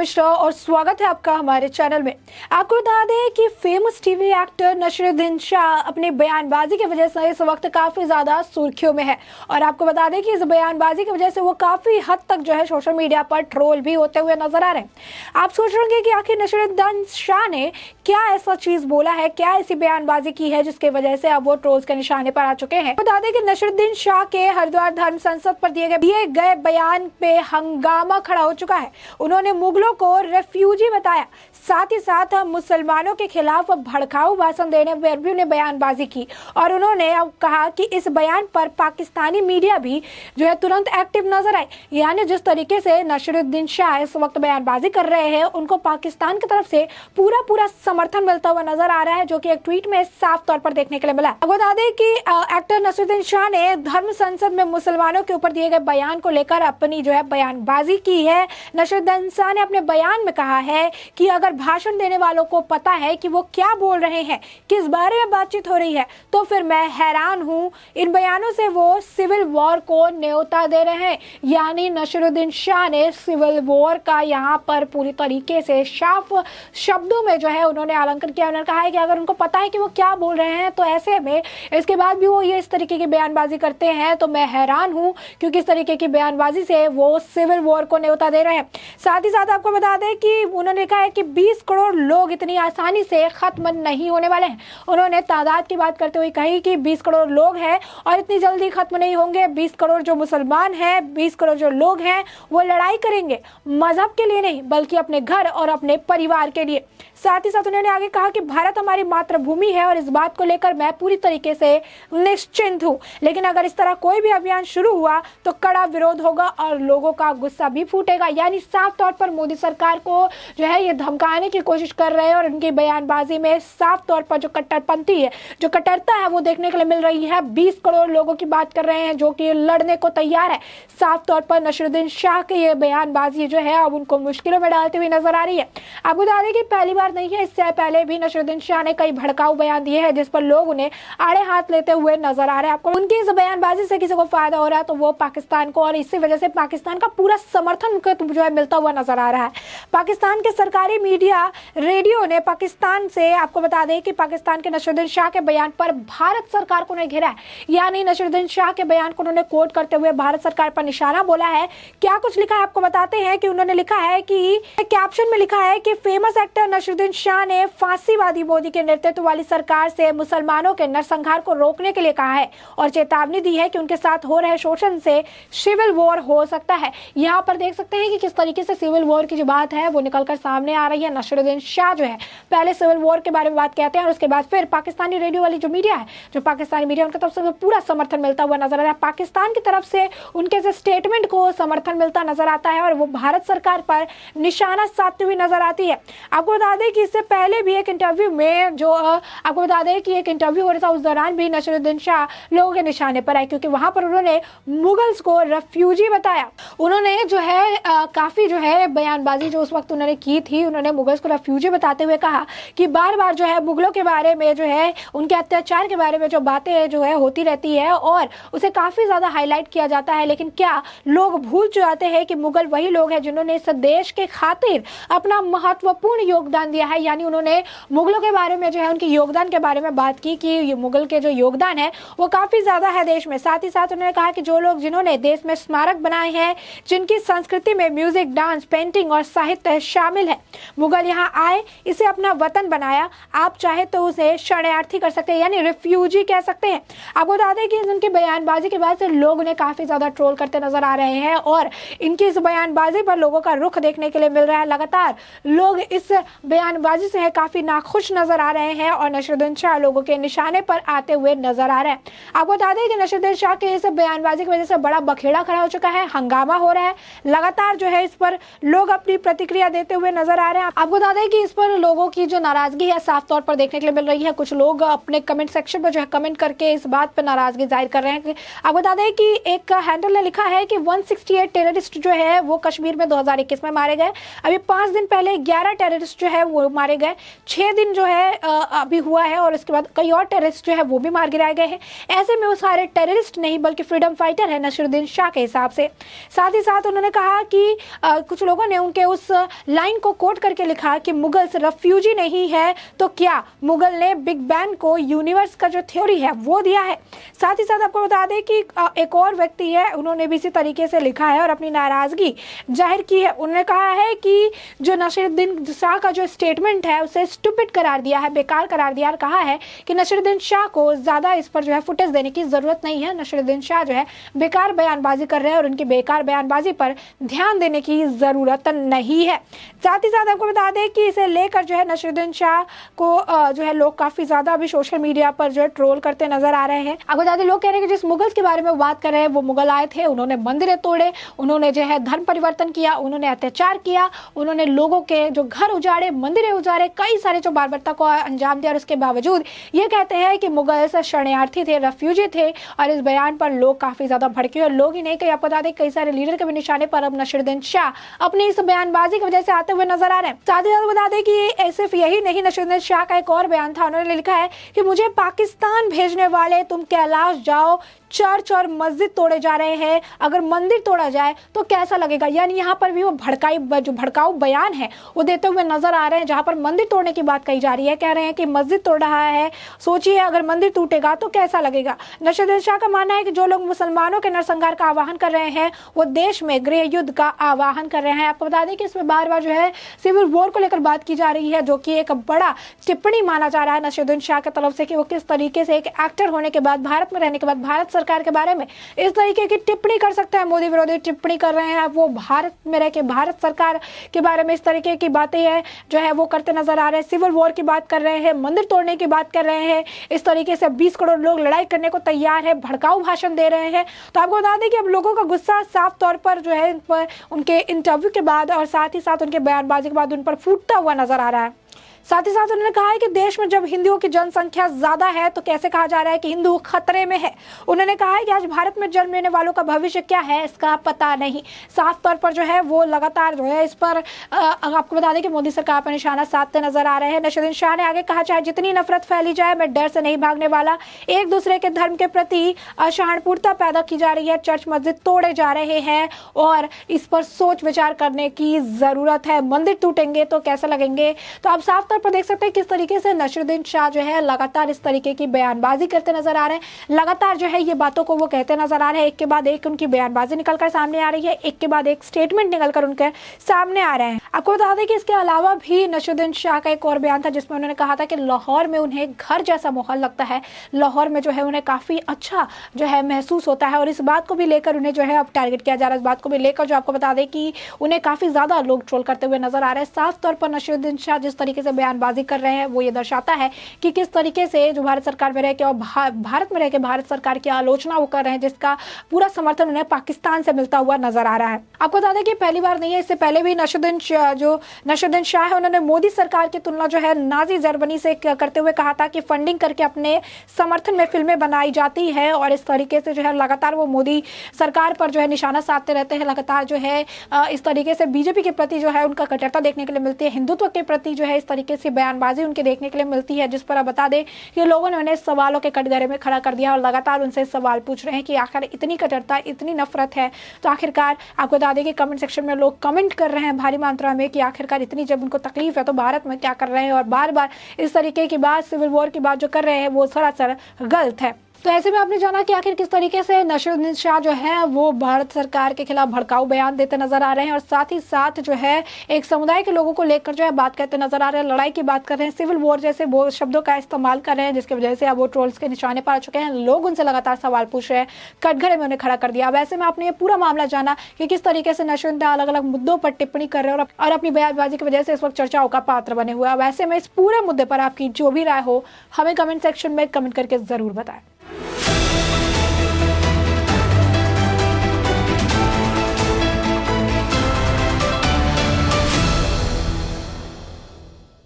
मिश्रा और स्वागत है आपका हमारे चैनल में। आपको बता दें कि famous TV actor Naseeruddin Shah अपनी बयानबाजी की वजह से इस वक्त काफी ज्यादा सुर्खियों में है और आपको बता दें कि इस बयानबाजी की वजह से वो काफी हद तक जो है सोशल मीडिया पर ट्रोल भी होते हुए नजर आ रहे हैं। आप सोच रहे होंगे कि आखिर नसीरुद्दीन शाह ने क्या ऐसा चीज बोला है, क्या ऐसी बयानबाजी की है जिसकी वजह से अब वो ट्रोल्स के निशाने पर आ चुके हैं। बता दें कि नसीरुद्दीन शाह के हरिद्वार धर्म संसद पर दिए गए बयान पे हंगामा खड़ा हो चुका है। उन्होंने मुगलों को रेफ्यूजी बताया, साथ ही साथ मुसलमानों के खिलाफ भड़काऊ भाषण देने पर भी उन्हें बयानबाजी की और उन्होंने अब कहा कि इस बयान पर पाकिस्तानी मीडिया भी जो है तुरंत एक्टिव नजर आए। यानी जिस तरीके से नसीरुद्दीन शाह इस वक्त बयानबाजी कर रहे हैं, उनको पाकिस्तान की तरफ से पूरा समर्थन मिलता हुआ नजर आ रहा है, जो कि एक ट्वीट में साफ तौर पर देखने के लिए मिला। अब बता दें कि एक्टर नसीरुद्दीन शाह ने धर्म संसद में मुसलमानों के ऊपर दिए गए बयान को लेकर अपनी जो है बयानबाजी की है। नसीरुद्दीन शाह ने अपने बयान में कहा है कि अगर भाषण देने वालों को पता है कि वो क्या बोल रहे हैं, किस बारे में बातचीत हो रही है, तो फिर मैं हैरान हूं। इन बयानों से वो सिविल वॉर को न्योता दे रहे हैं। यानी नसीरुद्दीन शाह ने सिविल वॉर का यहाँ पर पूरी तरीके से साफ शब्दों में जो है उन्होंने आलंकन किया। उन्होंने कहा है कि अगर उनको पता है कि वो क्या बोल रहे हैं, तो ऐसे में इसके बाद भी वो ये इस तरीके की बयानबाजी करते हैं, तो मैं हैरान हूं, क्योंकि इस तरीके की बयानबाजी से वो सिविल वॉर को न्योता दे रहे हैं। साथ ही साथ आपको बता दें कि उन्होंने कहा है कि 20 करोड़ लोग इतनी आसानी से खत्म नहीं होने वाले हैं। उन्होंने तादाद की बात करते हुए कही कि 20 करोड़ लोग हैं और इतनी जल्दी खत्म नहीं होंगे। 20 करोड़ जो मुसलमान हैं, 20 करोड़ जो लोग हैं, वो लड़ाई करेंगे मजहब के लिए नहीं, बल्कि अपने घर और अपने परिवार के लिए। साथ ही साथ उन्होंने आगे कहा कि भारत हमारी मातृभूमि है और इस बात को लेकर मैं पूरी तरीके से निश्चिंत हूँ, लेकिन अगर इस तरह कोई भी अभियान शुरू हुआ तो कड़ा विरोध होगा और लोगों का गुस्सा भी फूटेगा। यानी साफ तौर पर मोदी सरकार को जो है ये धमकाने की कोशिश कर रहे हैं और उनकी बयानबाजी में साफ तौर पर जो कट्टरपंथी है, जो कट्टरता है, वो देखने के लिए मिल रही है। 20 करोड़ लोगों की बात कर रहे हैं जो कि लड़ने को तैयार है। साफ तौर पर नसीरुद्दीन शाह की ये बयानबाजी जो है अब उनको मुश्किलों में डालती हुई नजर आ रही है। आपको बता दें कि पहली बार नहीं है, इससे पहले भी नसीरुद्दीन शाह ने कई भड़काऊ बयान दिए हैं जिस पर लोग उन्हें आड़े हाथ लेते हुए नजर आ रहे हैं। आपको उनकी इस बयानबाजी से किसी को फायदा हो रहा है तो वो पाकिस्तान को, और इसी वजह से पाकिस्तान का पूरा समर्थन उनको जो है मिलता हुआ नजर आ रहा है। पाकिस्तान के सरकारी मीडिया रेडियो ने पाकिस्तान से, आपको बता दें कि पाकिस्तान के नसीरुद्दीन शाह के बयान पर भारत सरकार को घेरा है। यानी नसीरुद्दीन शाह के बयान को उन्होंने कोट करते हुए भारत सरकार पर निशाना बोला है। क्या कुछ लिखा है आपको बताते हैं कि उन्होंने लिखा है कि कैप्शन में लिखा है कि फेमस एक्टर नसीरुद्दीन शाह ने फांसीवादी मोदी के नेतृत्व वाली सरकार से मुसलमानों के नरसंहार को रोकने के लिए कहा है और चेतावनी दी है कि उनके साथ हो रहे शोषण से सिविल वॉर हो सकता है। यहाँ पर देख सकते हैं कि किस तरीके से सिविल वॉर की जो बात है वो निकलकर सामने आ रही है। नसीरुद्दीन शाह जो है पहले सिविल वॉर के बारे में बात कहते हैं और उसके बाद फिर पाकिस्तानी रेडियो वाली जो मीडिया है, जो पाकिस्तानी मीडिया, उनकी तरफ से पूरा समर्थन मिलता हुआ नजर आ रहा है। पाकिस्तान की तरफ से उनके से स्टेटमेंट को समर्थन मिलता नजर आता है और वो भारत सरकार पर निशाना साधती हुई नजर आती है। आपको बता दें कि इससे पहले भी एक इंटरव्यू में जो आपको बता दें कि एक इंटरव्यू हो रहा था, उस दौरान भी नसीरुद्दीन शाह लोगों के निशाने पर आए, क्योंकि वहां पर उन्होंने मुगल्स को रेफ्यूजी बताया। उन्होंने जो है काफी जो है बयानबाजी जो उस वक्त उन्होंने की थी, उन्होंने मुगल्स को रेफ्यूजी बताते हुए कहा कि बार बार जो है मुगलों के बारे में जो है उनके अत्याचार के बारे में जो बातें जो है होती रहती है और उसे काफी ज्यादा हाईलाइट किया जाता है, लेकिन क्या लोग भूल जाते हैं कि मुगल वही लोग हैं जिन्होंने इस देश के खातिर अपना महत्वपूर्ण योगदान दिया है। यानी उन्होंने मुगलों के बारे में जो है उनके योगदान के बारे में बात की कि मुगल के जो योगदान है वो काफी ज्यादा है देश में। साथ ही साथ उन्होंने कहा कि जो लोग जिन्होंने देश में स्मारक बनाए हैं, जिनकी संस्कृति में म्यूजिक, डांस, पेंटिंग और साहित्य शामिल है, मुगल यहाँ आए, इसे अपना वतन बनाया, आप चाहे तो उसे शरणार्थी कर सकते हैं, यानी रिफ्यूजी कह सकते हैं। आपको बता दें कि उनकी बयानबाजी के बाद से लोग उन्हें काफी ज्यादा ट्रोल करते नजर आ रहे हैं और इनकी इस बयानबाजी पर लोगों का रुख देखने के लिए मिल रहा है। लगातार लोग इस बयानबाजी से काफी नाखुश नजर आ रहे हैं और नसीरुद्दीन शाह लोगों के निशाने पर आते हुए नजर आ रहे हैं। आपको बता दें कि नसीरुद्दीन शाह के इस बयानबाजी की वजह से बड़ा बखेड़ा खड़ा हो चुका है, हंगामा हो रहा है। लगातार जो है इस पर लोग अपनी प्रतिक्रिया देते हुए नजर आ रहे हैं। आपको बता दें कि इस पर लोगों की जो नाराजगी है साफ तौर पर देखने के लिए मिल रही है। कुछ लोग अपने कमेंट सेक्शन पर जो है कमेंट करके इस बात पर नाराजगी जाहिर कर रहे हैं। आपको बता दें कि एक हैंडल ने लिखा है कि 168 टेररिस्ट जो है वो कश्मीर में 2021 में मारे गए। अभी 5 दिन पहले 11 टेररिस्ट जो है वो मारे गए। 6 दिन जो है अभी हुआ है और इसके बाद कई और टेररिस्ट जो है वो भी मार गिराए गए हैं। ऐसे में वो सारे टेररिस्ट नहीं बल्कि फ्रीडम फाइटर है नसीरुद्दीन शाह के हिसाब से। साथ ही साथ उन्होंने कहा कि कुछ लोगों ने उनके उस लाइन को कोट करके लिखा कि मुगल्स रेफ्यूजी नहीं है तो क्या, मुगल ने बिग बैंग को यूनिवर्स का जो थ्योरी है वो दिया है। साथ ही साथ आपको बता दें कि एक और व्यक्ति है, उन्होंने भी इसी तरीके से लिखा है और अपनी नाराजगी जाहिर की है। उन्होंने कहा है कि जो नसीरुद्दीन शाह का जो स्टेटमेंट है उसे स्टूपिड करार दिया है, बेकार करार दिया, और कहा है कि नसीरुद्दीन शाह को ज़्यादा इस पर जो है फुटेज देने की ज़रूरत नहीं है। नसीरुद्दीन शाह जो है बेकार बयानबाजी कर रहे हैं और उनकी बेकार बयानबाजी पर ध्यान देने की ज़रूरत नहीं है। साथ ही साथ आपको बता दें कि इसे लेकर जो है नसीरुद्दीन शाह को जो है लोग काफ़ी ज़्यादा अभी सोशल मीडिया पर जो है ट्रोल करते नजर आ रहे हैं। आपको बता दें लोग कह रहे हैं कि जिस मुगल्स के बारे में बात कर रहे हैं वो मुगल आए थे, उन्होंने मंदिरें तोड़े, उन्होंने जो है धर्म परिवर्तन किया, उन्होंने अत्याचार किया, उन्होंने लोगों के जो घर उजाड़े, मंदिरें उजाड़े, कई सारे जो बार्बरता को अंजाम दिया, और उसके बावजूद ये कहते हैं कि मुगल शरणार्थी थे, रेफ्यूजी थे। और इस बयान पर लोग काफ़ी ज़्यादा भड़के, और लोग ही नहीं कहीं आपको बता दें कई सारे लीडर के भी निशाने पर अब नसीरुद्दीन शाह अपनी इस बयानबाजी की वजह से आते हुए नजर आ रहे हैं। साथ ही साथ बता दें कि सिर्फ यही नहीं, नसीरुद्दीन शाह का एक और बयान था, उन्होंने लिखा है कि मुझे पाकिस्तान भेजने वाले तुम कैलाश जाओ, चर्च और मस्जिद तोड़े जा रहे हैं, अगर मंदिर तोड़ा जाए तो कैसा लगेगा। यानी यहाँ पर भी वो भड़काऊ बयान है वो देते हुए नजर आ रहे हैं, जहाँ पर मंदिर तोड़ने की बात कही जा रही है। कह रहे हैं कि मस्जिद तोड़ रहा है, सोचिए अगर मंदिर टूटेगा तो कैसा लगेगा। नसीरुद्दीन शाह का मानना है कि जो लोग मुसलमानों के नरसंहार का आह्वान कर रहे हैं वो देश में गृह युद्ध का आह्वान कर रहे हैं। आपको बता दें कि इसमें बार बार जो है सिविल वॉर को लेकर बात की जा रही है, जो कि एक बड़ा टिप्पणी माना जा रहा है नसीरुद्दीन शाह की तरफ से कि वो किस तरीके से एक एक्टर होने के बाद, भारत में रहने के बाद, भारत सरकार के बारे में इस तरीके की टिप्पणी कर सकते हैं। मोदी विरोधी टिप्पणी कर रहे हैं, वो भारत में रह के भारत सरकार के बारे में इस तरीके की बातें हैं जो है वो करते नजर आ रहे हैं। सिविल वॉर की बात कर रहे हैं, मंदिर तोड़ने की बात कर रहे हैं, इस तरीके से 20 करोड़ लोग लड़ाई करने को तैयार है, भड़काऊ भाषण दे रहे हैं। तो आपको बता दें कि अब लोगों का गुस्सा साफ तौर पर जो है उनके इंटरव्यू के बाद और साथ ही साथ उनके बयानबाजी के बाद उन पर फूटता हुआ नजर आ रहा है। साथ ही साथ उन्होंने कहा है कि देश में जब हिंदुओं की जनसंख्या ज्यादा है तो कैसे कहा जा रहा है कि हिंदू खतरे में है। उन्होंने कहा है कि आज भारत में जन्म लेने वालों का भविष्य क्या है इसका पता नहीं। साफ तौर पर जो है वो लगातार जो है इस पर आपको बता दें कि मोदी सरकार पर निशाना साधते नजर आ रहे हैं। नसीरुद्दीन शाह ने आगे कहा, चाहे जितनी नफरत फैली जाए मैं डर से नहीं भागने वाला, एक दूसरे के धर्म के प्रति असहानुभूति पैदा की जा रही है, चर्च मस्जिद तोड़े जा रहे हैं और इस पर सोच विचार करने की जरूरत है। मंदिर टूटेंगे तो कैसे लगेंगे। तो आप साफ तौर पर देख सकते हैं किस तरीके से नसीरुद्दीन शाह जो है लगातार इस तरीके की बयानबाजी करते नजर आ रहे हैं। लगातार जो है ये बातों को वो कहते नजर आ रहे हैं, एक के बाद एक उनकी बयानबाजी निकलकर सामने आ रही है, एक के बाद एक स्टेटमेंट निकलकर उनके सामने आ रहे हैं। आपको बता दें कि इसके अलावा भी नसीरुद्दीन शाह का एक और बयान था जिसमें उन्होंने कहा था कि लाहौर में उन्हें घर जैसा माहौल लगता है, लाहौर में जो है उन्हें काफी अच्छा जो है महसूस होता है, और इस बात को भी लेकर उन्हें जो है अब टारगेट किया जा रहा है। इस बात को भी लेकर जो आपको बता दें कि उन्हें काफी ज्यादा लोग ट्रोल करते हुए नजर आ रहे हैं। साफ तौर पर नसीरुद्दीन शाह जिस तरीके से बयानबाजी कर रहे हैं वो ये दर्शाता है कि किस तरीके से जो भारत सरकार में रह के और भारत में रह के भारत सरकार की आलोचना वो कर रहे हैं, जिसका पूरा समर्थन उन्हें पाकिस्तान से मिलता हुआ नजर आ रहा है। आपको बता दें कि पहली बार नहीं है, इससे पहले भी नसीरुद्दीन शाह है उन्होंने मोदी सरकार की तुलना जो है नाजी जर्मनी से करते हुए कहा था कि फंडिंग करके अपने समर्थन में फिल्में बनाई जाती है, और इस तरीके से जो है लगातार वो मोदी सरकार पर जो है निशाना साधते रहते हैं। लगातार जो है इस तरीके से बीजेपी के प्रति जो है उनका कट्टरता देखने के लिए मिलती है, हिंदुत्व के प्रति जो है इस तरीके से बयानबाजी उनके देखने के लिए मिलती है, जिस पर आप बता दें कि लोगों ने उन्हें सवालों के कटघरे में खड़ा कर दिया और लगातार उनसे सवाल पूछ रहे हैं कि आखिर इतनी कट्टरता, इतनी नफरत है तो आखिरकार आपको बता दें कि कमेंट सेक्शन में लोग कमेंट कर रहे हैं भारी मात्रा में कि आखिरकार इतनी जब उनको तकलीफ है तो भारत में क्या कर रहे हैं, और बार बार इस तरीके की बात, सिविल वॉर की बात जो कर रहे हैं वो सरासर गलत है। तो ऐसे में आपने जाना कि आखिर किस तरीके से नसीरुद्दीन शाह जो है वो भारत सरकार के खिलाफ भड़काऊ बयान देते नजर आ रहे हैं, और साथ ही साथ जो है एक समुदाय के लोगों को लेकर जो है बात करते नजर आ रहे हैं, लड़ाई की बात कर रहे हैं, सिविल वॉर जैसे शब्दों का इस्तेमाल कर रहे हैं, जिसकी वजह से अब वो ट्रोल्स के निशाने पर आ चुके हैं। लोग उनसे लगातार सवाल पूछ रहे हैं, कटघरे में उन्हें खड़ा कर दिया। अब ऐसे में आपने ये पूरा मामला जाना कि किस तरीके से नसीरुद्दीन अलग अलग मुद्दों पर टिप्पणी कर रहे हैं और अपनी बयानबाजी की वजह से इस वक्त चर्चाओं का पात्र बने हुए। अब ऐसे में इस पूरे मुद्दे पर आपकी जो भी राय हो हमें कमेंट सेक्शन में कमेंट करके जरूर बताएं।